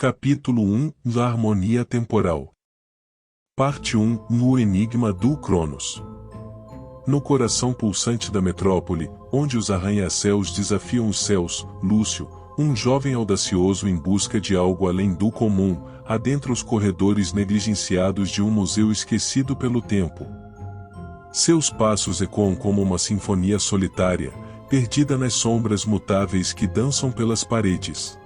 Capítulo 1 da Harmonia Temporal. Parte 1 No Enigma do Cronos. No coração pulsante da metrópole, onde os arranha-céus desafiam os céus, Lúcio, um jovem audacioso em busca de algo além do comum, adentra os corredores negligenciados de um museu esquecido pelo tempo. Seus passos ecoam como uma sinfonia solitária, perdida nas sombras mutáveis que dançam pelas paredes.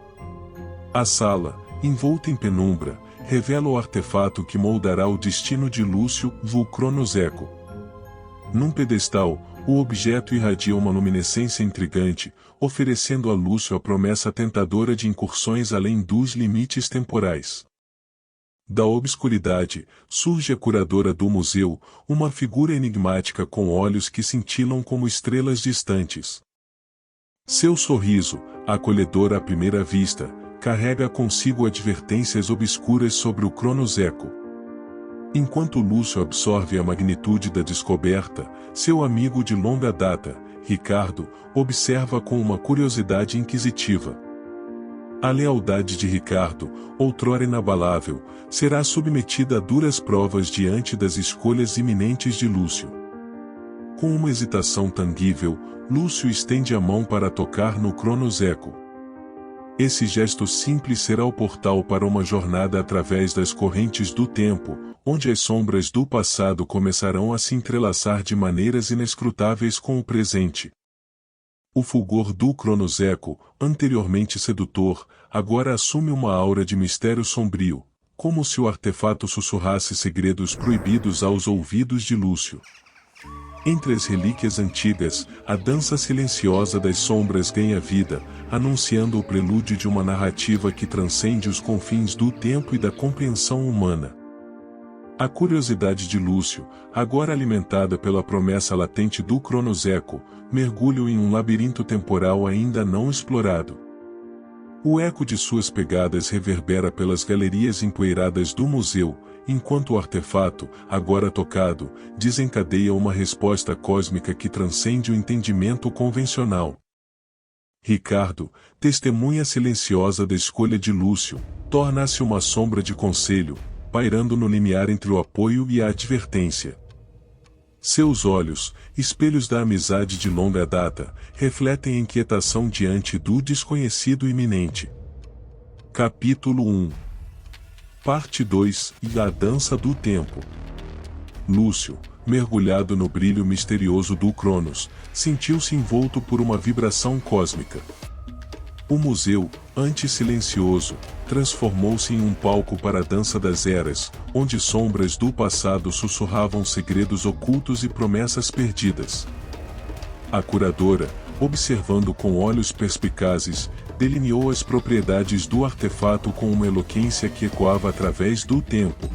A sala, envolta em penumbra, revela o artefato que moldará o destino de Lúcio, o Cronos Echo. Num pedestal, o objeto irradia uma luminescência intrigante, oferecendo a Lúcio a promessa tentadora de incursões além dos limites temporais. Da obscuridade, surge a curadora do museu, uma figura enigmática com olhos que cintilam como estrelas distantes. Seu sorriso, acolhedor à primeira vista, carrega consigo advertências obscuras sobre o Cronos Echo. Enquanto Lúcio absorve a magnitude da descoberta, seu amigo de longa data, Ricardo, observa com uma curiosidade inquisitiva. A lealdade de Ricardo, outrora inabalável, será submetida a duras provas diante das escolhas iminentes de Lúcio. Com uma hesitação tangível, Lúcio estende a mão para tocar no Cronos Echo. Esse gesto simples será o portal para uma jornada através das correntes do tempo, onde as sombras do passado começarão a se entrelaçar de maneiras inescrutáveis com o presente. O fulgor do Cronos Echo, anteriormente sedutor, agora assume uma aura de mistério sombrio, como se o artefato sussurrasse segredos proibidos aos ouvidos de Lúcio. Entre as relíquias antigas, a dança silenciosa das sombras ganha vida, anunciando o prelúdio de uma narrativa que transcende os confins do tempo e da compreensão humana. A curiosidade de Lúcio, agora alimentada pela promessa latente do Cronos Echo, mergulha em um labirinto temporal ainda não explorado. O eco de suas pegadas reverbera pelas galerias empoeiradas do museu, enquanto o artefato, agora tocado, desencadeia uma resposta cósmica que transcende o entendimento convencional. Ricardo, testemunha silenciosa da escolha de Lúcio, torna-se uma sombra de conselho, pairando no limiar entre o apoio e a advertência. Seus olhos, espelhos da amizade de longa data, refletem a inquietação diante do desconhecido iminente. Capítulo 1 Parte 2 A Dança do Tempo. Lúcio, mergulhado no brilho misterioso do Cronos, sentiu-se envolto por uma vibração cósmica. O museu, antes silencioso, transformou-se em um palco para a dança das eras, onde sombras do passado sussurravam segredos ocultos e promessas perdidas. A curadora, observando com olhos perspicazes, delineou as propriedades do artefato com uma eloquência que ecoava através do tempo.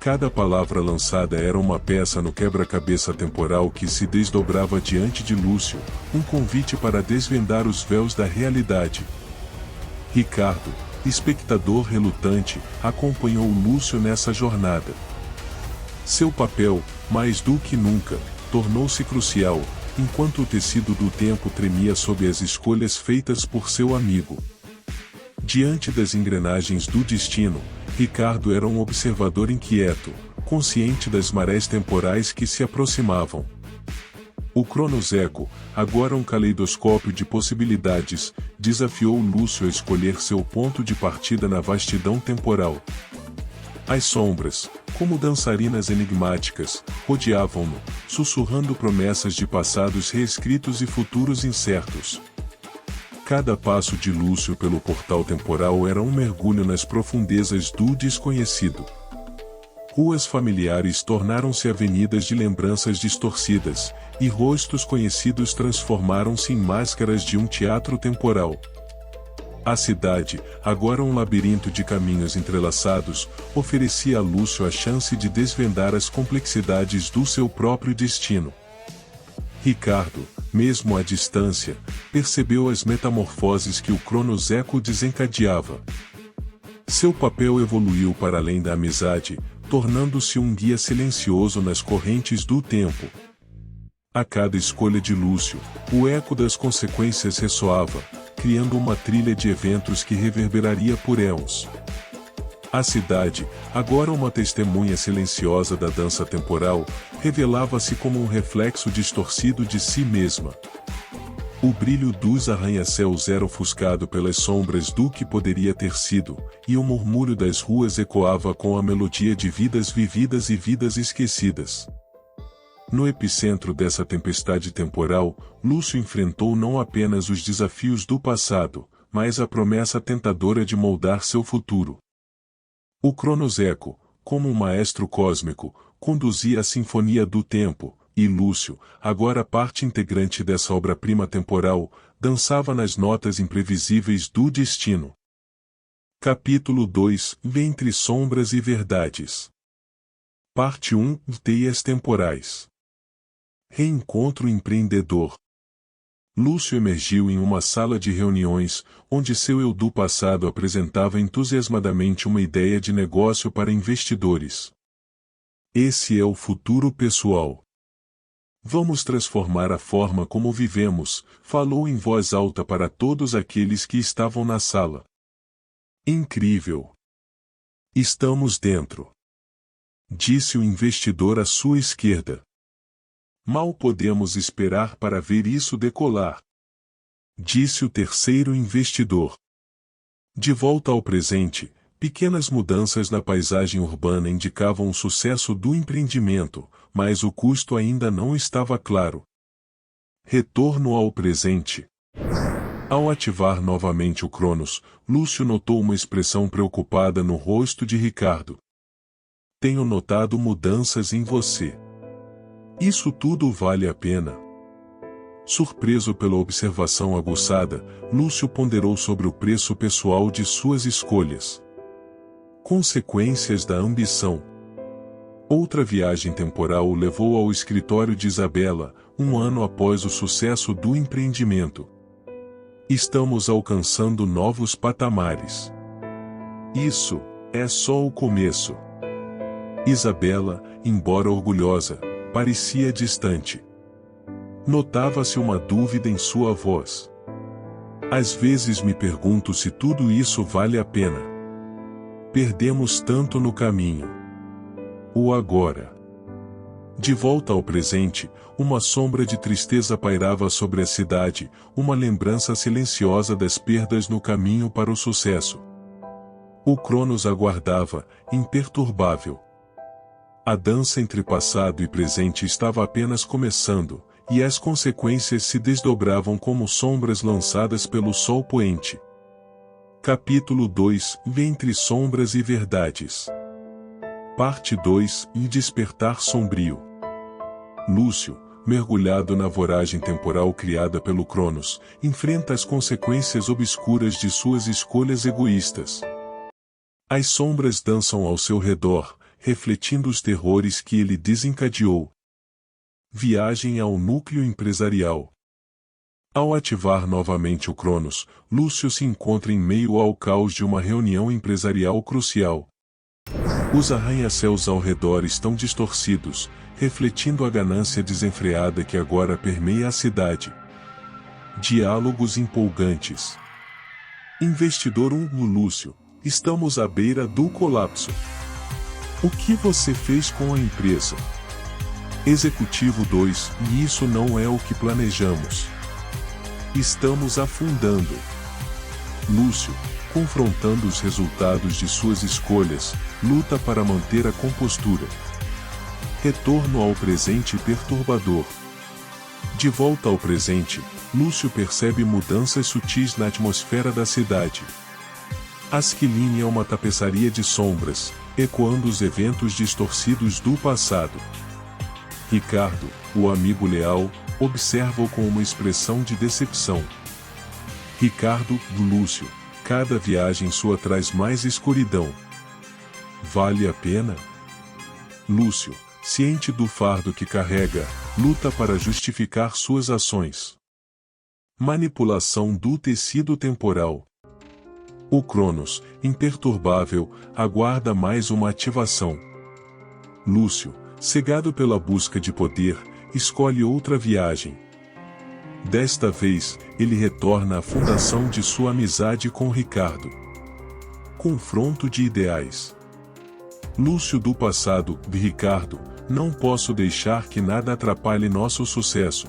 Cada palavra lançada era uma peça no quebra-cabeça temporal que se desdobrava diante de Lúcio, um convite para desvendar os véus da realidade. Ricardo, espectador relutante, acompanhou Lúcio nessa jornada. Seu papel, mais do que nunca, tornou-se crucial, enquanto o tecido do tempo tremia sob as escolhas feitas por seu amigo. Diante das engrenagens do destino, Ricardo era um observador inquieto, consciente das marés temporais que se aproximavam. O Cronos Echo, agora um caleidoscópio de possibilidades, desafiou Lúcio a escolher seu ponto de partida na vastidão temporal. As sombras, como dançarinas enigmáticas, rodeavam-no, sussurrando promessas de passados reescritos e futuros incertos. Cada passo de Lúcio pelo portal temporal era um mergulho nas profundezas do desconhecido. Ruas familiares tornaram-se avenidas de lembranças distorcidas, e rostos conhecidos transformaram-se em máscaras de um teatro temporal. A cidade, agora um labirinto de caminhos entrelaçados, oferecia a Lúcio a chance de desvendar as complexidades do seu próprio destino. Ricardo, mesmo à distância, percebeu as metamorfoses que o Cronos Echo desencadeava. Seu papel evoluiu para além da amizade, tornando-se um guia silencioso nas correntes do tempo. A cada escolha de Lúcio, o eco das consequências ressoava, criando uma trilha de eventos que reverberaria por éons. A cidade, agora uma testemunha silenciosa da dança temporal, revelava-se como um reflexo distorcido de si mesma. O brilho dos arranha-céus era ofuscado pelas sombras do que poderia ter sido, e o murmúrio das ruas ecoava com a melodia de vidas vividas e vidas esquecidas. No epicentro dessa tempestade temporal, Lúcio enfrentou não apenas os desafios do passado, mas a promessa tentadora de moldar seu futuro. O Cronos Eco, como um maestro cósmico, conduzia a sinfonia do tempo, e Lúcio, agora parte integrante dessa obra-prima temporal, dançava nas notas imprevisíveis do destino. Capítulo 2 Entre Sombras e Verdades. Parte 1 Teias Temporais. Reencontro empreendedor. Lúcio emergiu em uma sala de reuniões, onde seu eu do passado apresentava entusiasmadamente uma ideia de negócio para investidores. Esse é o futuro pessoal. Vamos transformar a forma como vivemos, falou em voz alta para todos aqueles que estavam na sala. Incrível! Estamos dentro, disse o investidor à sua esquerda. Mal podemos esperar para ver isso decolar, disse o terceiro investidor. De volta ao presente, pequenas mudanças na paisagem urbana indicavam o sucesso do empreendimento, mas o custo ainda não estava claro. Retorno ao presente. Ao ativar novamente o Cronos, Lúcio notou uma expressão preocupada no rosto de Ricardo. Tenho notado mudanças em você. Isso tudo vale a pena? Surpreso pela observação aguçada, Lúcio ponderou sobre o preço pessoal de suas escolhas. Consequências da ambição. Outra viagem temporal o levou ao escritório de Isabela, um ano após o sucesso do empreendimento. Estamos alcançando novos patamares. Isso é só o começo. Isabela, embora orgulhosa, parecia distante. Notava-se uma dúvida em sua voz. Às vezes me pergunto se tudo isso vale a pena. Perdemos tanto no caminho. O agora. De volta ao presente, uma sombra de tristeza pairava sobre a cidade, uma lembrança silenciosa das perdas no caminho para o sucesso. O Cronos aguardava, imperturbável. A dança entre passado e presente estava apenas começando, e as consequências se desdobravam como sombras lançadas pelo sol poente. Capítulo 2 Entre Sombras e Verdades. Parte 2 Despertar Sombrio. Lúcio, mergulhado na voragem temporal criada pelo Cronos, enfrenta as consequências obscuras de suas escolhas egoístas. As sombras dançam ao seu redor, refletindo os terrores que ele desencadeou. Viagem ao núcleo empresarial. Ao ativar novamente o Cronos, Lúcio se encontra em meio ao caos de uma reunião empresarial crucial. Os arranha-céus ao redor estão distorcidos, refletindo a ganância desenfreada que agora permeia a cidade. Diálogos empolgantes. Investidor 1 Lúcio, estamos à beira do colapso. O que você fez com a empresa? Executivo 2, e isso não é o que planejamos. Estamos afundando. Lúcio, confrontando os resultados de suas escolhas, luta para manter a compostura. Retorno ao presente perturbador. De volta ao presente, Lúcio percebe mudanças sutis na atmosfera da cidade. Asquiline é uma tapeçaria de sombras, ecoando os eventos distorcidos do passado. Ricardo, o amigo leal, observa-o com uma expressão de decepção. Ricardo, Lúcio, cada viagem sua traz mais escuridão. Vale a pena? Lúcio, ciente do fardo que carrega, luta para justificar suas ações. Manipulação do tecido temporal. O Cronos, imperturbável, aguarda mais uma ativação. Lúcio, cegado pela busca de poder, escolhe outra viagem. Desta vez, ele retorna à fundação de sua amizade com Ricardo. Confronto de ideais. Lúcio do passado, de Ricardo, não posso deixar que nada atrapalhe nosso sucesso.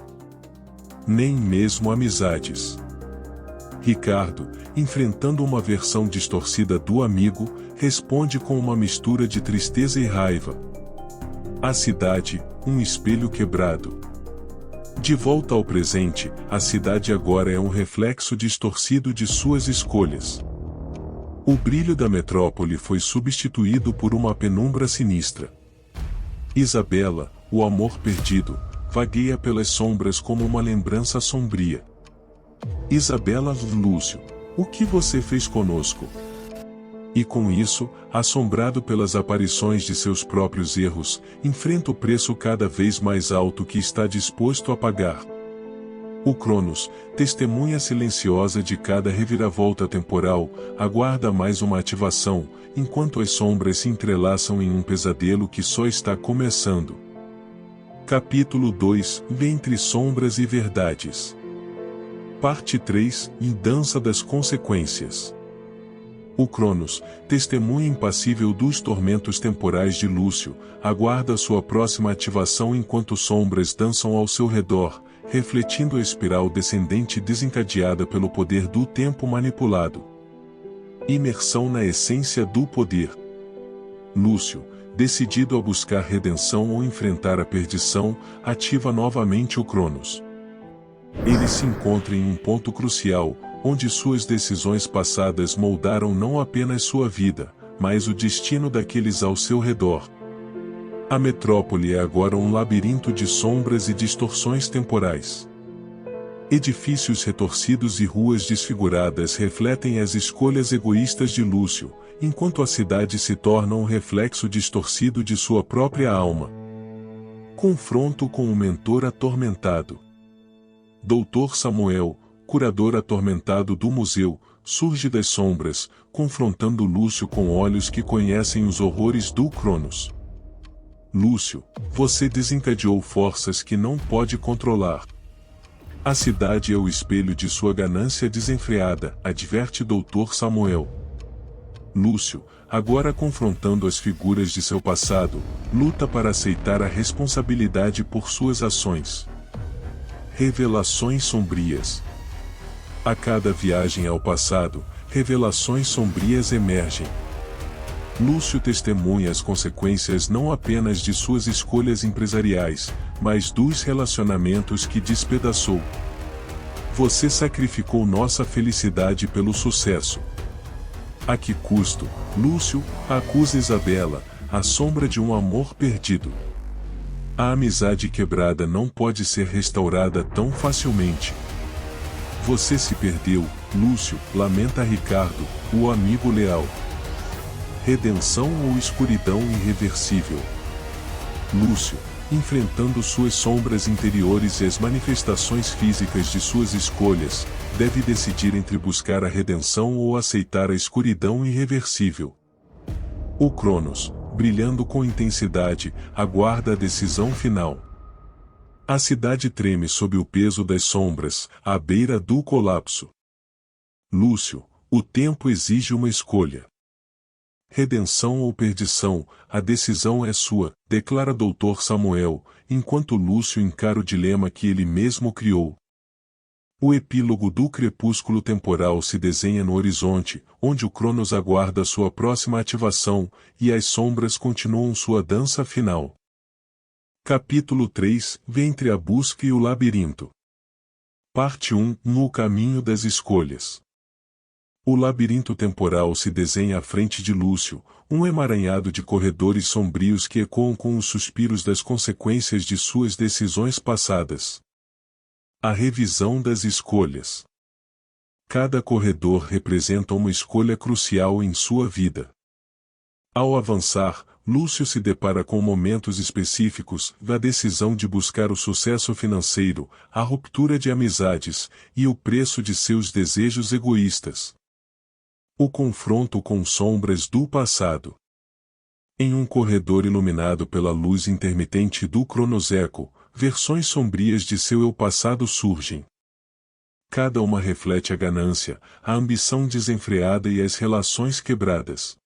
Nem mesmo amizades. Ricardo, enfrentando uma versão distorcida do amigo, responde com uma mistura de tristeza e raiva. A cidade, um espelho quebrado. De volta ao presente, a cidade agora é um reflexo distorcido de suas escolhas. O brilho da metrópole foi substituído por uma penumbra sinistra. Isabela, o amor perdido, vagueia pelas sombras como uma lembrança sombria. Isabela, Lúcio, o que você fez conosco? E com isso, assombrado pelas aparições de seus próprios erros, enfrenta o preço cada vez mais alto que está disposto a pagar. O Cronos, testemunha silenciosa de cada reviravolta temporal, aguarda mais uma ativação, enquanto as sombras se entrelaçam em um pesadelo que só está começando. Capítulo 2 – Entre sombras e verdades. Parte 3 – Dança das consequências. O Cronos, testemunha impassível dos tormentos temporais de Lúcio, aguarda sua próxima ativação enquanto sombras dançam ao seu redor, refletindo a espiral descendente desencadeada pelo poder do tempo manipulado. Imersão na essência do poder. Lúcio, decidido a buscar redenção ou enfrentar a perdição, ativa novamente o Cronos. Ele se encontra em um ponto crucial, onde suas decisões passadas moldaram não apenas sua vida, mas o destino daqueles ao seu redor. A metrópole é agora um labirinto de sombras e distorções temporais. Edifícios retorcidos e ruas desfiguradas refletem as escolhas egoístas de Lúcio, enquanto a cidade se torna um reflexo distorcido de sua própria alma. Confronto com o mentor atormentado. Dr. Samuel, curador atormentado do museu, surge das sombras, confrontando Lúcio com olhos que conhecem os horrores do Cronos. Lúcio, você desencadeou forças que não pode controlar. A cidade é o espelho de sua ganância desenfreada, adverte Dr. Samuel. Lúcio, agora confrontando as figuras de seu passado, luta para aceitar a responsabilidade por suas ações. Revelações sombrias. A cada viagem ao passado, revelações sombrias emergem. Lúcio testemunha as consequências não apenas de suas escolhas empresariais, mas dos relacionamentos que despedaçou. Você sacrificou nossa felicidade pelo sucesso. A que custo? Lúcio acusa Isabela, a sombra de um amor perdido. A amizade quebrada não pode ser restaurada tão facilmente. Você se perdeu, Lúcio, lamenta Ricardo, o amigo leal. Redenção ou escuridão irreversível? Lúcio, enfrentando suas sombras interiores e as manifestações físicas de suas escolhas, deve decidir entre buscar a redenção ou aceitar a escuridão irreversível. O Cronos, brilhando com intensidade, aguarda a decisão final. A cidade treme sob o peso das sombras, à beira do colapso. Lúcio, o tempo exige uma escolha. Redenção ou perdição, a decisão é sua, declara Dr. Samuel, enquanto Lúcio encara o dilema que ele mesmo criou. O epílogo do crepúsculo temporal se desenha no horizonte, onde o Cronos aguarda sua próxima ativação, e as sombras continuam sua dança final. Capítulo 3 – Entre a busca e o labirinto. Parte 1 – No caminho das escolhas. O labirinto temporal se desenha à frente de Lúcio, um emaranhado de corredores sombrios que ecoam com os suspiros das consequências de suas decisões passadas. A revisão das escolhas. Cada corredor representa uma escolha crucial em sua vida. Ao avançar, Lúcio se depara com momentos específicos da decisão de buscar o sucesso financeiro, a ruptura de amizades, e o preço de seus desejos egoístas. O confronto com sombras do passado. Em um corredor iluminado pela luz intermitente do cronoseco, versões sombrias de seu eu passado surgem. Cada uma reflete a ganância, a ambição desenfreada e as relações quebradas.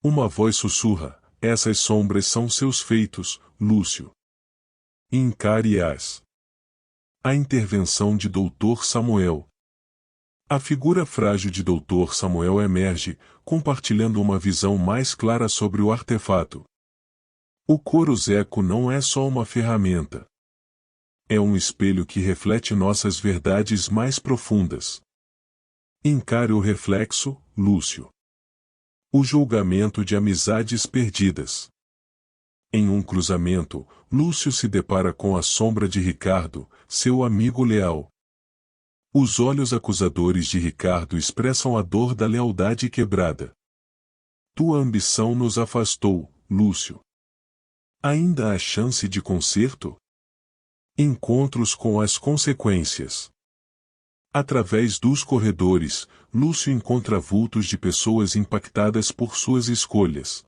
Uma voz sussurra: essas sombras são seus feitos, Lúcio. Encare-as. A intervenção de Dr. Samuel. A figura frágil de Dr. Samuel emerge, compartilhando uma visão mais clara sobre o artefato. O Corozeco não é só uma ferramenta. É um espelho que reflete nossas verdades mais profundas. Encare o reflexo, Lúcio. O julgamento de amizades perdidas. Em um cruzamento, Lúcio se depara com a sombra de Ricardo, seu amigo leal. Os olhos acusadores de Ricardo expressam a dor da lealdade quebrada. Tua ambição nos afastou, Lúcio. Ainda há chance de conserto? Encontros com as consequências. Através dos corredores, Lúcio encontra vultos de pessoas impactadas por suas escolhas.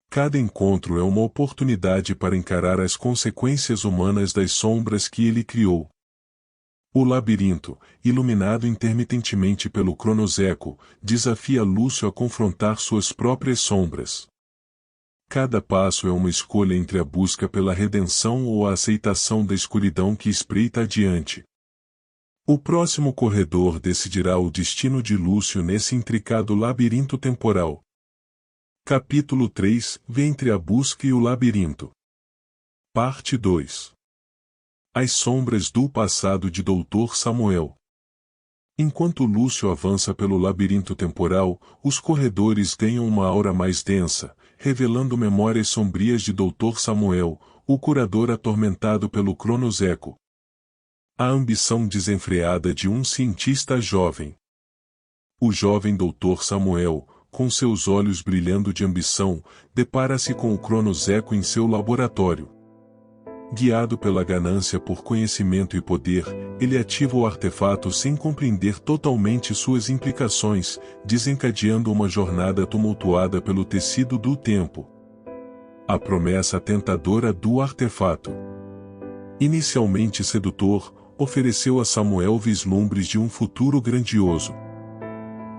Cada encontro é uma oportunidade para encarar as consequências humanas das sombras que ele criou. O labirinto, iluminado intermitentemente pelo Cronozeco, desafia Lúcio a confrontar suas próprias sombras. Cada passo é uma escolha entre a busca pela redenção ou a aceitação da escuridão que espreita adiante. O próximo corredor decidirá o destino de Lúcio nesse intricado labirinto temporal. Capítulo 3 – Entre a busca e o labirinto. Parte 2. As sombras do passado de Dr. Samuel. Enquanto Lúcio avança pelo labirinto temporal, os corredores ganham uma aura mais densa, revelando memórias sombrias de Dr. Samuel, o curador atormentado pelo Cronozeco. A ambição desenfreada de um cientista jovem. O jovem Dr. Samuel, com seus olhos brilhando de ambição, depara-se com o Cronozeco em seu laboratório. Guiado pela ganância por conhecimento e poder, ele ativa o artefato sem compreender totalmente suas implicações, desencadeando uma jornada tumultuada pelo tecido do tempo. A promessa tentadora do artefato. Inicialmente sedutor, ofereceu a Samuel vislumbres de um futuro grandioso.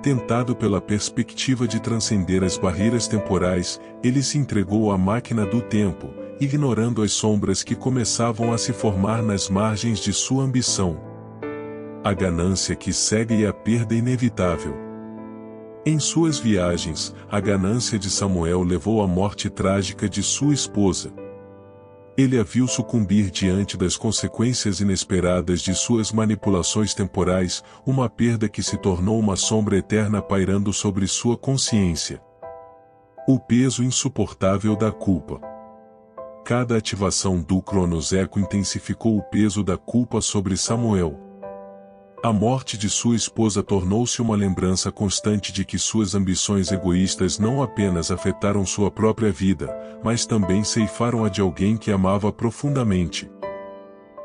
Tentado pela perspectiva de transcender as barreiras temporais, ele se entregou à máquina do tempo, ignorando as sombras que começavam a se formar nas margens de sua ambição. A ganância que segue e a perda inevitável. Em suas viagens, a ganância de Samuel levou à morte trágica de sua esposa. Ele a viu sucumbir diante das consequências inesperadas de suas manipulações temporais, uma perda que se tornou uma sombra eterna pairando sobre sua consciência. O peso insuportável da culpa. Cada ativação do Cronozeco intensificou o peso da culpa sobre Samuel. A morte de sua esposa tornou-se uma lembrança constante de que suas ambições egoístas não apenas afetaram sua própria vida, mas também ceifaram a de alguém que amava profundamente.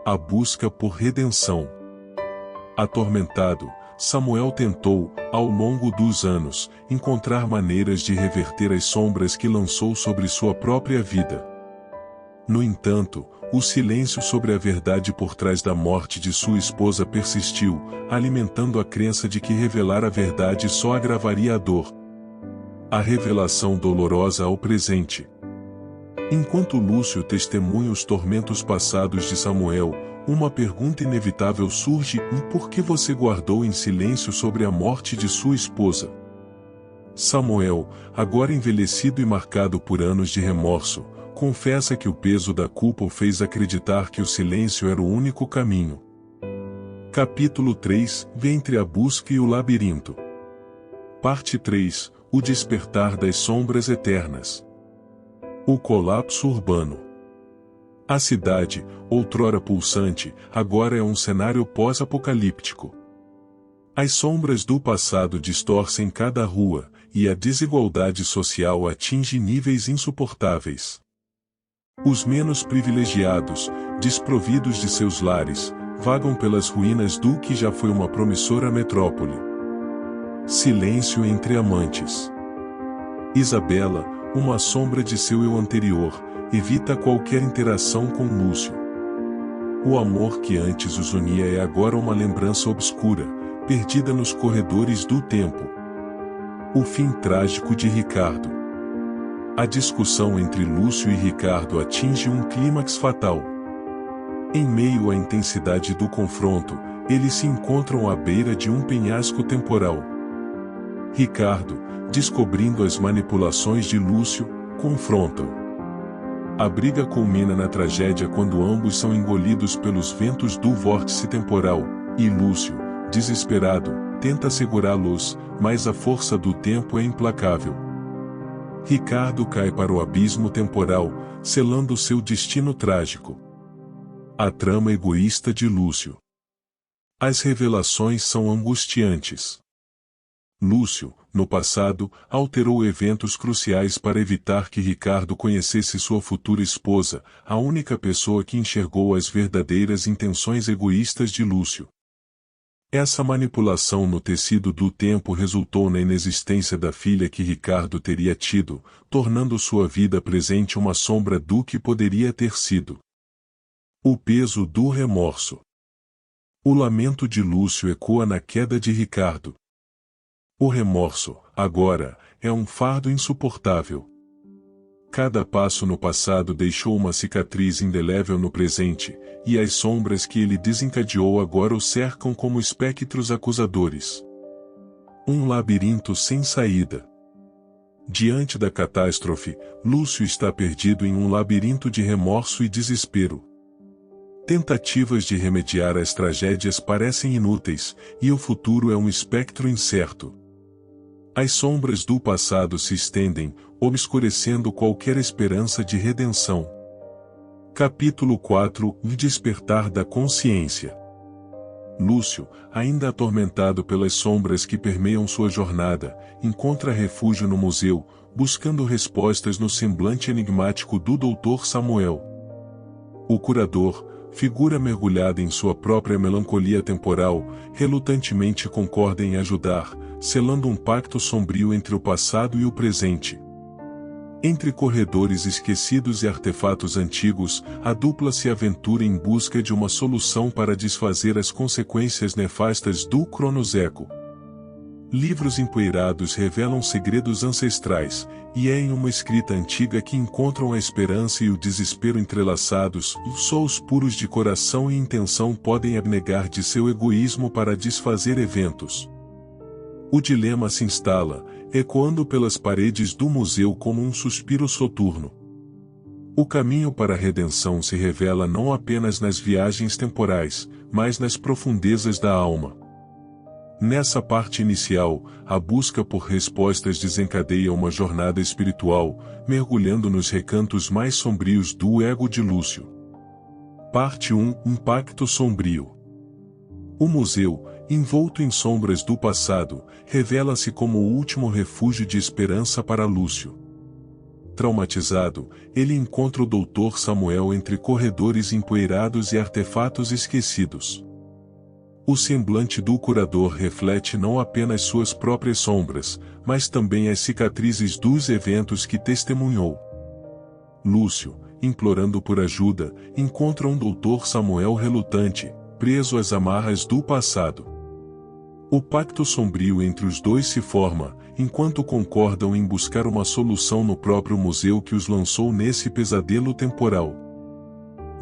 A busca por redenção. Atormentado, Samuel tentou, ao longo dos anos, encontrar maneiras de reverter as sombras que lançou sobre sua própria vida. No entanto, o silêncio sobre a verdade por trás da morte de sua esposa persistiu, alimentando a crença de que revelar a verdade só agravaria a dor. A revelação dolorosa ao presente. Enquanto Lúcio testemunha os tormentos passados de Samuel, uma pergunta inevitável surge: por que você guardou em silêncio sobre a morte de sua esposa? Samuel, agora envelhecido e marcado por anos de remorso, confessa que o peso da culpa o fez acreditar que o silêncio era o único caminho. Capítulo 3 – Entre a busca e o labirinto. Parte 3 – O despertar das sombras eternas. O colapso urbano. A cidade, outrora pulsante, agora é um cenário pós-apocalíptico. As sombras do passado distorcem cada rua, e a desigualdade social atinge níveis insuportáveis. Os menos privilegiados, desprovidos de seus lares, vagam pelas ruínas do que já foi uma promissora metrópole. Silêncio entre amantes. Isabela, uma sombra de seu eu anterior, evita qualquer interação com Lúcio. O amor que antes os unia é agora uma lembrança obscura, perdida nos corredores do tempo. O fim trágico de Ricardo. A discussão entre Lúcio e Ricardo atinge um clímax fatal. Em meio à intensidade do confronto, eles se encontram à beira de um penhasco temporal. Ricardo, descobrindo as manipulações de Lúcio, confronta-o. A briga culmina na tragédia quando ambos são engolidos pelos ventos do vórtice temporal, e Lúcio, desesperado, tenta segurá-los, mas a força do tempo é implacável. Ricardo cai para o abismo temporal, selando seu destino trágico. A trama egoísta de Lúcio. As revelações são angustiantes. Lúcio, no passado, alterou eventos cruciais para evitar que Ricardo conhecesse sua futura esposa, a única pessoa que enxergou as verdadeiras intenções egoístas de Lúcio. Essa manipulação no tecido do tempo resultou na inexistência da filha que Ricardo teria tido, tornando sua vida presente uma sombra do que poderia ter sido. O peso do remorso. O lamento de Lúcio ecoa na queda de Ricardo. O remorso, agora, é um fardo insuportável. Cada passo no passado deixou uma cicatriz indelével no presente, e as sombras que ele desencadeou agora o cercam como espectros acusadores. Um labirinto sem saída. Diante da catástrofe, Lúcio está perdido em um labirinto de remorso e desespero. Tentativas de remediar as tragédias parecem inúteis, e o futuro é um espectro incerto. As sombras do passado se estendem, obscurecendo qualquer esperança de redenção. Capítulo 4 – O despertar da consciência. Lúcio, ainda atormentado pelas sombras que permeiam sua jornada, encontra refúgio no museu, buscando respostas no semblante enigmático do Dr. Samuel. O curador, figura mergulhada em sua própria melancolia temporal, relutantemente concorda em ajudar, selando um pacto sombrio entre o passado e o presente. Entre corredores esquecidos e artefatos antigos, a dupla se aventura em busca de uma solução para desfazer as consequências nefastas do Cronoseco. Livros empoeirados revelam segredos ancestrais, e é em uma escrita antiga que encontram a esperança e o desespero entrelaçados. Só os puros de coração e intenção podem abnegar de seu egoísmo para desfazer eventos. O dilema se instala, ecoando pelas paredes do museu como um suspiro soturno. O caminho para a redenção se revela não apenas nas viagens temporais, mas nas profundezas da alma. Nessa parte inicial, a busca por respostas desencadeia uma jornada espiritual, mergulhando nos recantos mais sombrios do ego de Lúcio. Parte 1 – Impacto sombrio. O museu, envolto em sombras do passado, revela-se como o último refúgio de esperança para Lúcio. Traumatizado, ele encontra o Dr. Samuel entre corredores empoeirados e artefatos esquecidos. O semblante do curador reflete não apenas suas próprias sombras, mas também as cicatrizes dos eventos que testemunhou. Lúcio, implorando por ajuda, encontra um Dr. Samuel relutante, preso às amarras do passado. O pacto sombrio entre os dois se forma, enquanto concordam em buscar uma solução no próprio museu que os lançou nesse pesadelo temporal.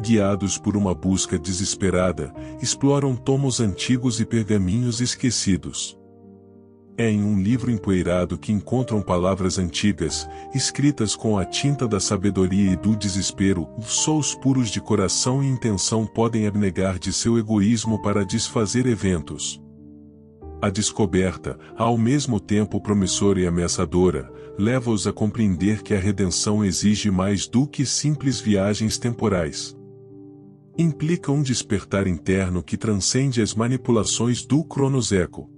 Guiados por uma busca desesperada, exploram tomos antigos e pergaminhos esquecidos. É em um livro empoeirado que encontram palavras antigas, escritas com a tinta da sabedoria e do desespero. Só os puros de coração e intenção podem abnegar de seu egoísmo para desfazer eventos. A descoberta, ao mesmo tempo promissora e ameaçadora, leva-os a compreender que a redenção exige mais do que simples viagens temporais. Implica um despertar interno que transcende as manipulações do Cronoseco.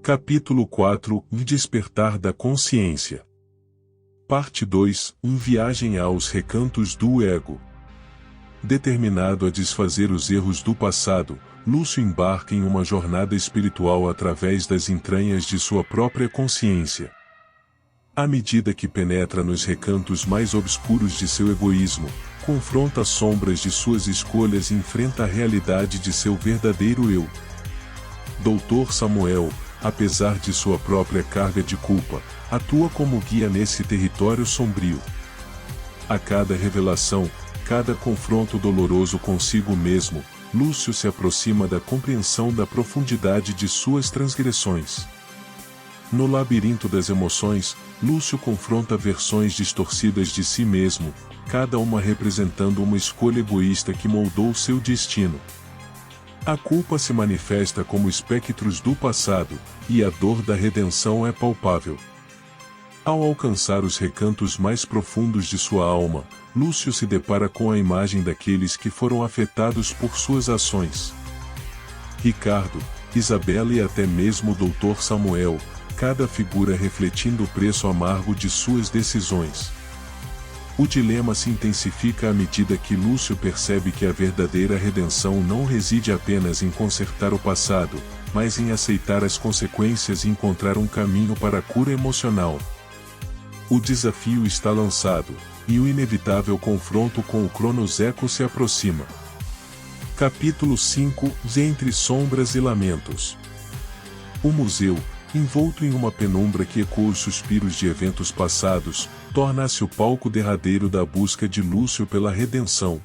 Capítulo 4 – O despertar da consciência. Parte 2 – Viagem aos recantos do ego. Determinado a desfazer os erros do passado, Lúcio embarca em uma jornada espiritual através das entranhas de sua própria consciência. À medida que penetra nos recantos mais obscuros de seu egoísmo, confronta as sombras de suas escolhas e enfrenta a realidade de seu verdadeiro eu. Dr. Samuel, apesar de sua própria carga de culpa, atua como guia nesse território sombrio. A cada revelação, cada confronto doloroso consigo mesmo, Lúcio se aproxima da compreensão da profundidade de suas transgressões. No labirinto das emoções, Lúcio confronta versões distorcidas de si mesmo, cada uma representando uma escolha egoísta que moldou seu destino. A culpa se manifesta como espectros do passado, e a dor da redenção é palpável. Ao alcançar os recantos mais profundos de sua alma, Lúcio se depara com a imagem daqueles que foram afetados por suas ações. Ricardo, Isabela e até mesmo o Dr. Samuel, cada figura refletindo o preço amargo de suas decisões. O dilema se intensifica à medida que Lúcio percebe que a verdadeira redenção não reside apenas em consertar o passado, mas em aceitar as consequências e encontrar um caminho para a cura emocional. O desafio está lançado, e o inevitável confronto com o Cronos Echo se aproxima. Capítulo 5 – Entre sombras e lamentos. O museu, envolto em uma penumbra que ecoa os suspiros de eventos passados, torna-se o palco derradeiro da busca de Lúcio pela redenção.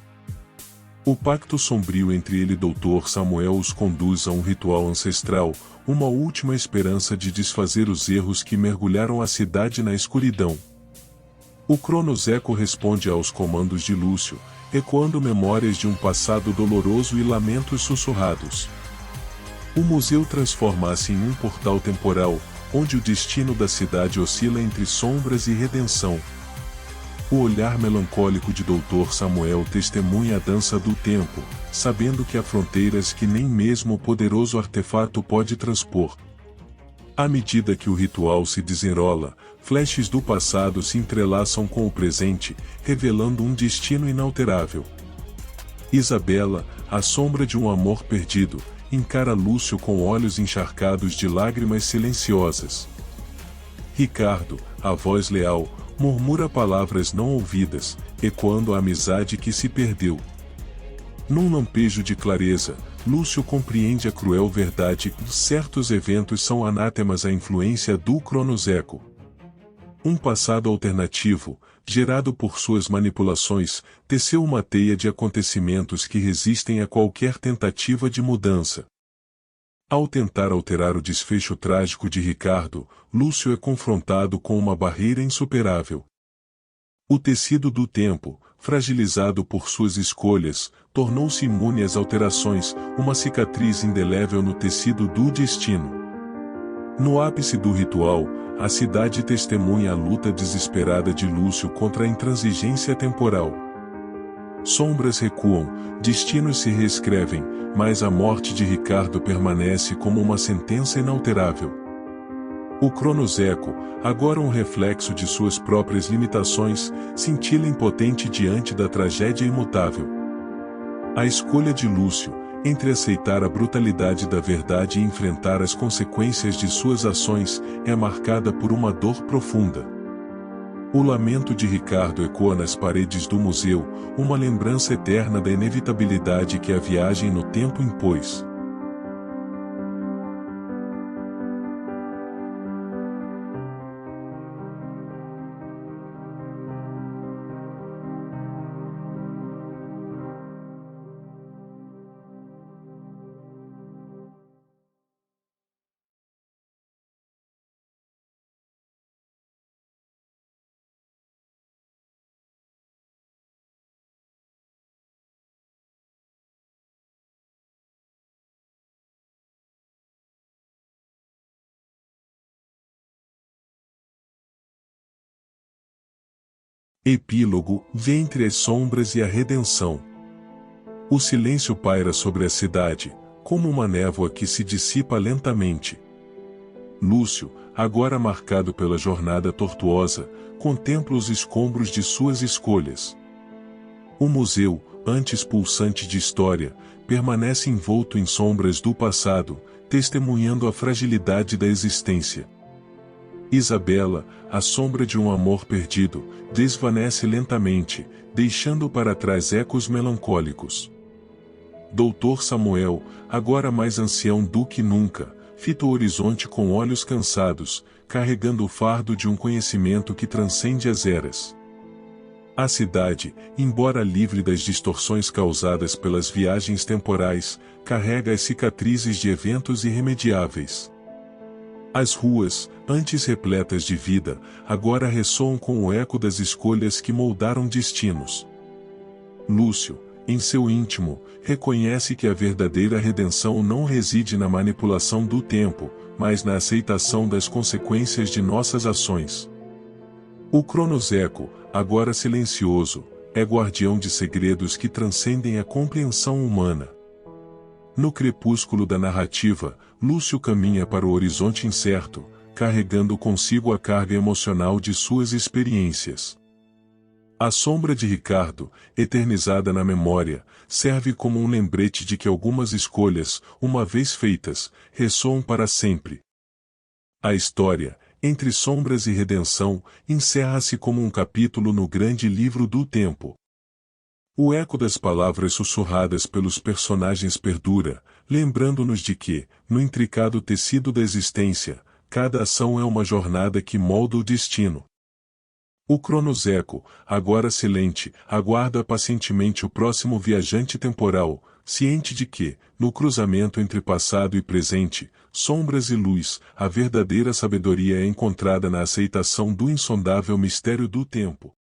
O pacto sombrio entre ele e Dr. Samuel os conduz a um ritual ancestral, uma última esperança de desfazer os erros que mergulharam a cidade na escuridão. O Cronos Echo responde aos comandos de Lúcio, ecoando memórias de um passado doloroso e lamentos sussurrados. O museu transforma-se em um portal temporal, onde o destino da cidade oscila entre sombras e redenção. O olhar melancólico de Dr. Samuel testemunha a dança do tempo, sabendo que há fronteiras que nem mesmo o poderoso artefato pode transpor. À medida que o ritual se desenrola, flashes do passado se entrelaçam com o presente, revelando um destino inalterável. Isabela, a sombra de um amor perdido, encara Lúcio com olhos encharcados de lágrimas silenciosas. Ricardo, a voz leal, murmura palavras não ouvidas, ecoando a amizade que se perdeu. Num lampejo de clareza, Lúcio compreende a cruel verdade que certos eventos são anátemas à influência do Cronos Echo. Um passado alternativo, gerado por suas manipulações, teceu uma teia de acontecimentos que resistem a qualquer tentativa de mudança. Ao tentar alterar o desfecho trágico de Ricardo, Lúcio é confrontado com uma barreira insuperável. O tecido do tempo, fragilizado por suas escolhas, tornou-se imune às alterações, uma cicatriz indelével no tecido do destino. No ápice do ritual, a cidade testemunha a luta desesperada de Lúcio contra a intransigência temporal. Sombras recuam, destinos se reescrevem, mas a morte de Ricardo permanece como uma sentença inalterável. O Cronos Echo, agora um reflexo de suas próprias limitações, cintila impotente diante da tragédia imutável. A escolha de Lúcio, entre aceitar a brutalidade da verdade e enfrentar as consequências de suas ações, é marcada por uma dor profunda. O lamento de Ricardo ecoa nas paredes do museu, uma lembrança eterna da inevitabilidade que a viagem no tempo impôs. Epílogo, Entre as sombras e a redenção. O silêncio paira sobre a cidade, como uma névoa que se dissipa lentamente. Lúcio, agora marcado pela jornada tortuosa, contempla os escombros de suas escolhas. O museu, antes pulsante de história, permanece envolto em sombras do passado, testemunhando a fragilidade da existência. Isabela, a sombra de um amor perdido, desvanece lentamente, deixando para trás ecos melancólicos. Doutor Samuel, agora mais ancião do que nunca, fita o horizonte com olhos cansados, carregando o fardo de um conhecimento que transcende as eras. A cidade, embora livre das distorções causadas pelas viagens temporais, carrega as cicatrizes de eventos irremediáveis. As ruas, antes repletas de vida, agora ressoam com o eco das escolhas que moldaram destinos. Lúcio, em seu íntimo, reconhece que a verdadeira redenção não reside na manipulação do tempo, mas na aceitação das consequências de nossas ações. O Cronos Eco, agora silencioso, é guardião de segredos que transcendem a compreensão humana. No crepúsculo da narrativa, Lúcio caminha para o horizonte incerto, carregando consigo a carga emocional de suas experiências. A sombra de Ricardo, eternizada na memória, serve como um lembrete de que algumas escolhas, uma vez feitas, ressoam para sempre. A história, entre sombras e redenção, encerra-se como um capítulo no grande livro do tempo. O eco das palavras sussurradas pelos personagens perdura, lembrando-nos de que, no intricado tecido da existência, cada ação é uma jornada que molda o destino. O Cronos Eco, agora silente, aguarda pacientemente o próximo viajante temporal, ciente de que, no cruzamento entre passado e presente, sombras e luz, a verdadeira sabedoria é encontrada na aceitação do insondável mistério do tempo.